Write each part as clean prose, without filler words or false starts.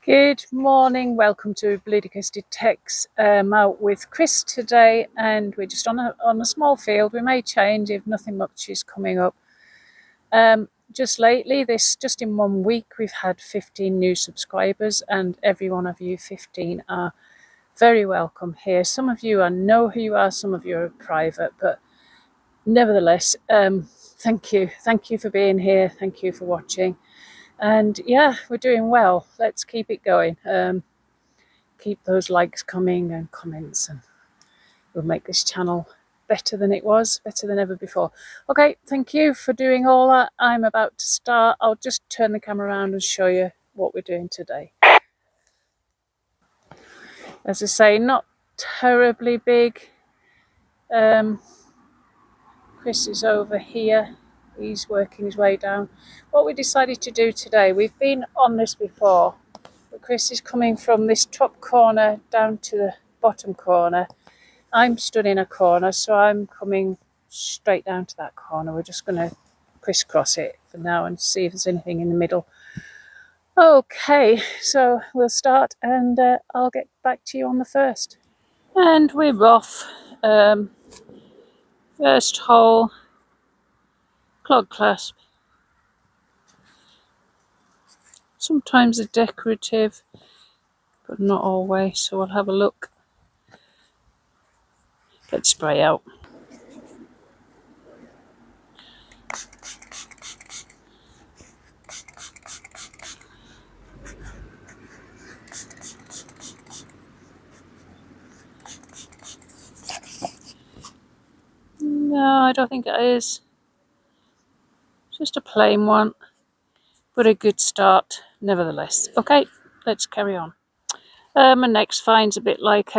Good morning, welcome to Bludicas Detects. Out with Chris today, and we're just on a small field. We may change if nothing much is coming up. Just lately, just in 1 week, we've had 15 new subscribers, and every one of you 15 are very welcome here. Some of you I know who you are, some of you are private, but nevertheless, thank you for being here. Thank you for watching. And yeah, we're doing well. Let's keep it going. Keep those likes coming and comments, and we'll make this channel better than it was, better than ever before. Okay, thank you for doing all that. I'm about to start. I'll just turn the camera around and show you what we're doing today. As I say, not terribly big. Chris is over here. He's working his way down. What we decided to do today, we've been on this before, but Chris is coming from this top corner down to the bottom corner. I'm stood in a corner, so I'm coming straight down to that corner. We're just going to crisscross it for now and see if there's anything in the middle. Okay, so we'll start, and I'll get back to you on the first. And we're off. First hole, clog clasp. Sometimes they're decorative, but not always, so we'll have a look. Let's spray out. No, I don't think it is. Just a plain one, but a good start nevertheless. Okay, let's carry on. My next find's a bit like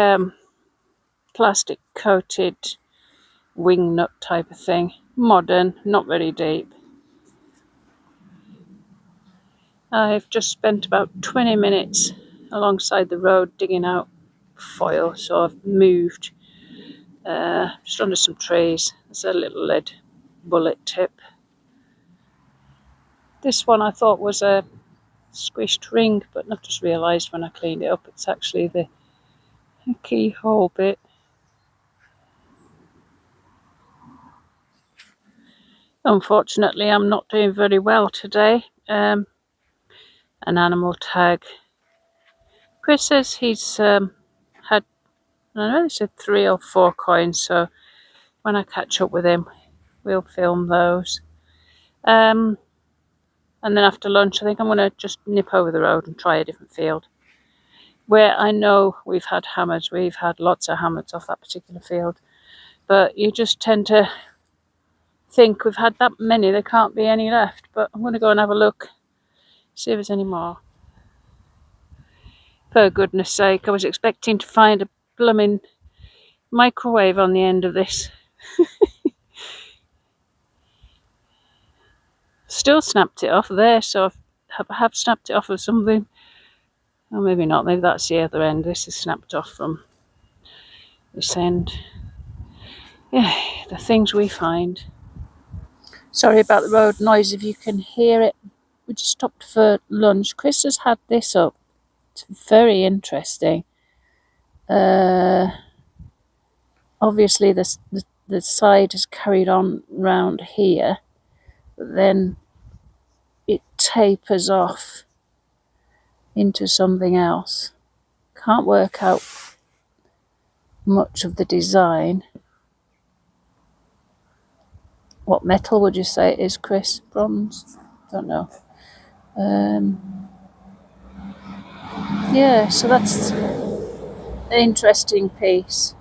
plastic coated wing nut type of thing. Modern, not very deep. I've just spent about 20 minutes alongside the road digging out foil, so I've moved just under some trees. There's a little lead bullet tip. This one I thought was a squished ring, but I've just realised when I cleaned it up it's actually the keyhole bit. Unfortunately, I'm not doing very well today. An animal tag. Chris says he's had, I know he said 3 or 4 coins, so when I catch up with him, we'll film those. And then after lunch, I think I'm going to just nip over the road and try a different field. Where I know we've had hammers, we've had lots of hammers off that particular field, but you just tend to think we've had that many, there can't be any left. But I'm going to go and have a look, see if there's any more. For goodness sake, I was expecting to find a blooming microwave on the end of this. Still snapped it off there, so I have snapped it off of something. Or maybe not, maybe that's the other end. This is snapped off from this end. Yeah, the things we find. Sorry about the road noise if you can hear it. We just stopped for lunch. Chris has had this up. It's very interesting. Obviously the side is carried on round here, but then it tapers off into something else. Can't work out much of the design. What metal would you say it is, Chris? Bronze? Don't know. Yeah, so that's an interesting piece.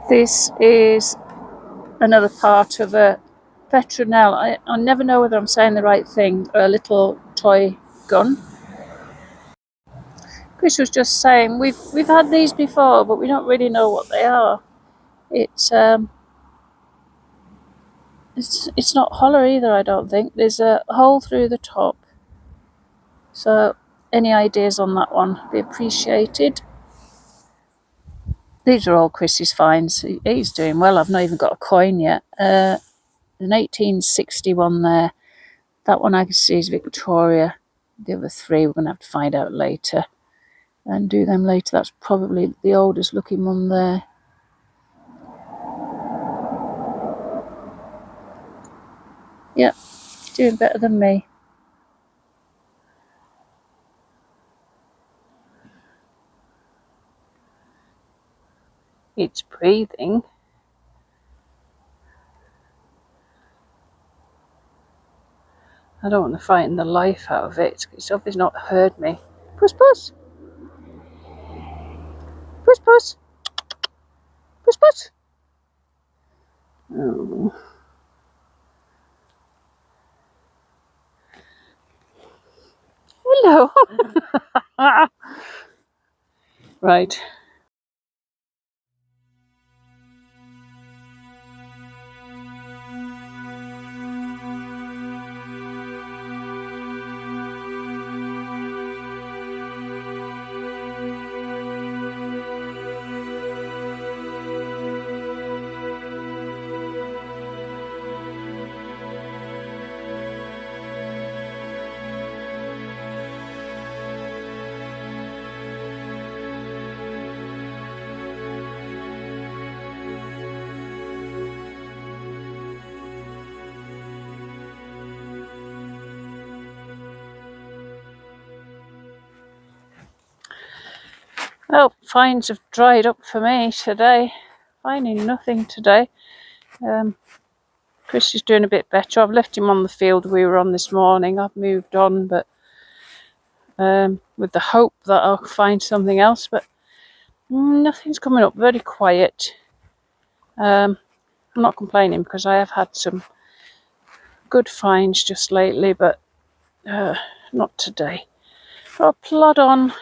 This is another part of a petronel. I never know whether I'm saying the right thing. A little toy gun. Chris was just saying we've had these before, but we don't really know what they are. It's not hollow either, I don't think. There's a hole through the top. So any ideas on that one would be appreciated. These are all Chris's finds. He's doing well. I've not even got a coin yet. an 1861 there. That one I can see is Victoria. The other three we're going to have to find out later and do them later. That's probably the oldest looking one there. Yep, doing better than me. It's breathing. I don't want to frighten the life out of it. It's obviously not heard me. Puss, puss. Puss, puss. Puss, puss. Oh. Hello. Right. Well, finds have dried up for me today. Finding nothing today. Chris is doing a bit better. I've left him on the field we were on this morning. I've moved on, but with the hope that I'll find something else. But nothing's coming up. Very quiet. I'm not complaining because I have had some good finds just lately, but not today. I'll plod on.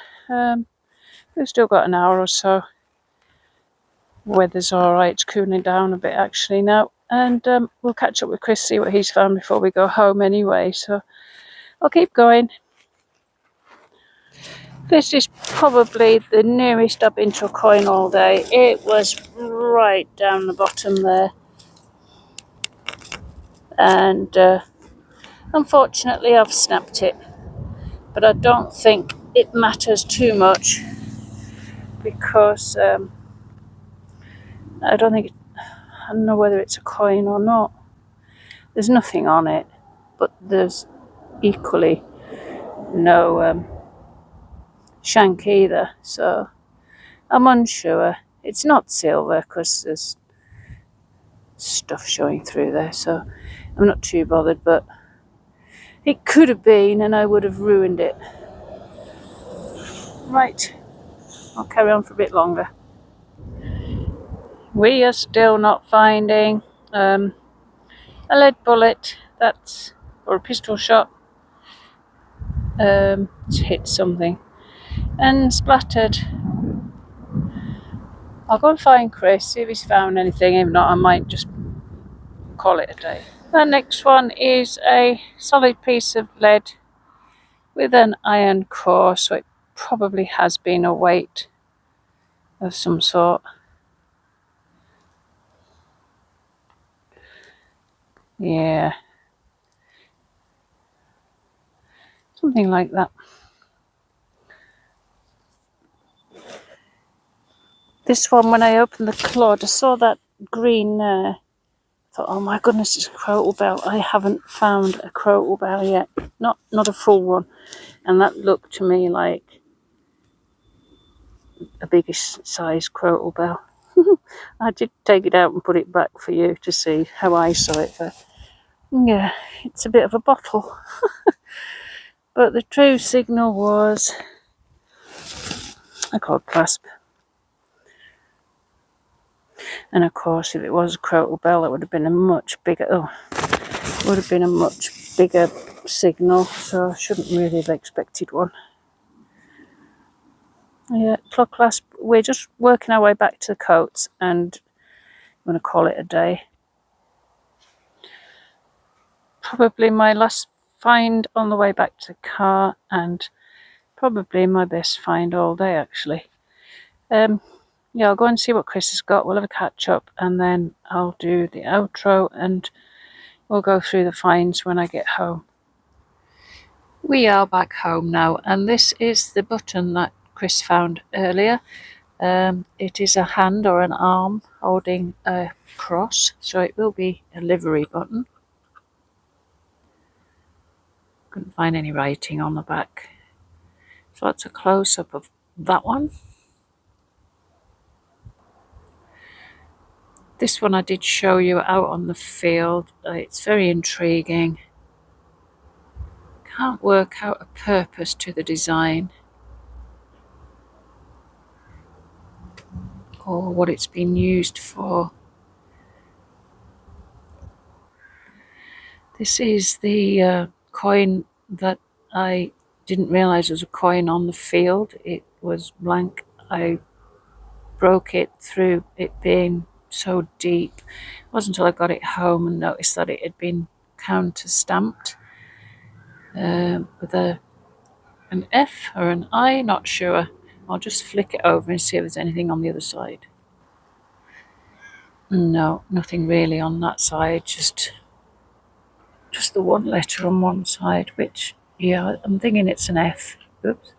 We've still got an hour or so. Weather's alright, it's cooling down a bit actually now. And we'll catch up with Chris, see what he's found before we go home anyway. So I'll keep going. This is probably the nearest I've been to a coin all day. It was right down the bottom there. And unfortunately I've snapped it. But I don't think it matters too much because I don't know whether it's a coin or not. There's nothing on it, but there's equally no shank either, so I'm unsure. It's not silver because there's stuff showing through there, so I'm not too bothered, but it could have been and I would have ruined it. Right, I'll carry on for a bit longer. We are still not finding a lead bullet, that's, or a pistol shot. It's hit something and splattered. I'll go and find Chris, see if he's found anything. If not, I might just call it a day. The next one is a solid piece of lead with an iron core, so it probably has been a weight of some sort. Yeah, something like that. This one, when I opened the clod, I saw that green there. I thought, oh my goodness, it's a crotal bell. I haven't found a crotal bell yet, not a full one, and that looked to me like a biggest size crotal bell. I did take it out and put it back for you to see how I saw it, but yeah, it's a bit of a bottle. But the true signal was a cord clasp. And of course, if it was a crotal bell, it would have been a much bigger, signal, so I shouldn't really have expected one. Yeah, clod clasp. We're just working our way back to the coats and I'm going to call it a day. Probably my last find on the way back to the car and probably my best find all day actually. Yeah, I'll go and see what Chris has got. We'll have a catch up and then I'll do the outro and we'll go through the finds when I get home. We are back home now, and this is the button that Chris found earlier. It is a hand or an arm holding a cross, so it will be a livery button. Couldn't find any writing on the back. So that's a close-up of that one. This one I did show you out on the field. It's very intriguing. Can't work out a purpose to the design or what it's been used for. This is the coin that I didn't realize was a coin on the field. It was blank. I broke it through it being so deep. It wasn't until I got it home and noticed that it had been counter stamped with an F or an I, not sure. I'll just flick it over and see if there's anything on the other side. No, nothing really on that side, just the one letter on one side, which, yeah, I'm thinking it's an F. Oops.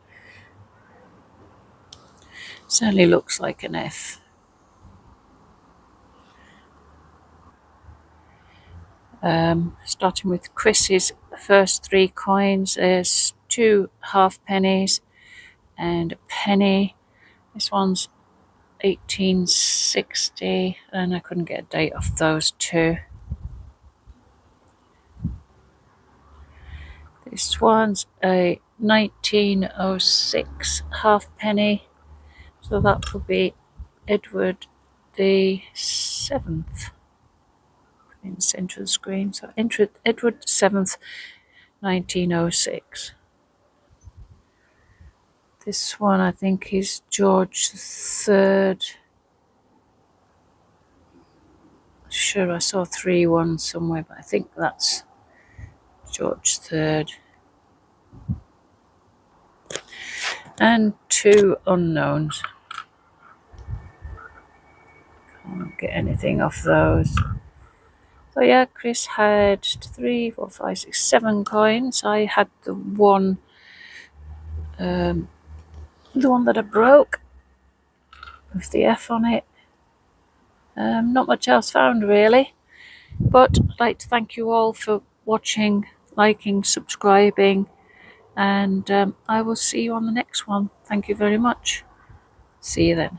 Certainly looks like an F. Starting with Chris's first 3 coins, there's 2 halfpennies and a penny. This one's 1860, and I couldn't get a date off those 2. This one's a 1906 halfpenny, so that would be Edward the 7th. In the centre of the screen, so Edward the 7th, 1906. This one I think is George the 3rd. Sure, I saw 3-1 somewhere, but I think that's George 3rd. And 2 unknowns. Can't get anything off those. So yeah, Chris had 3, 4, 5, 6, 7 coins. I had the one that I broke with the F on it. Not much else found really, but I'd like to thank you all for watching, liking, subscribing, and I will see you on the next one. Thank you very much. See you then.